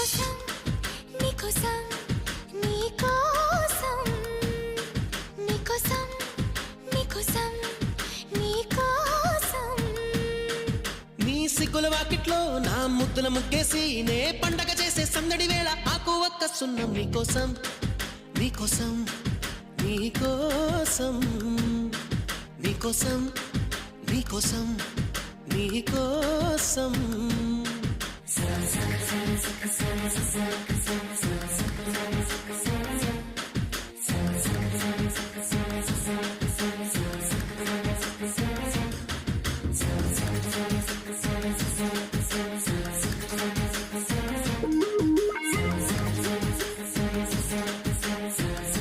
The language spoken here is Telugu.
నీకోసం నీకోసం నీకోసం నీకోసం నీకోసం నీకోసం నీ సిగ్గుల వాకిట్లో నా ముద్దుల ముగ్గేసి నే పండగ చేసే సందడి వేళ ఆకు ఒక్క సున్నం నీకోసం నీకోసం నీకోసం నీకోసం నీకోసం నీకోసం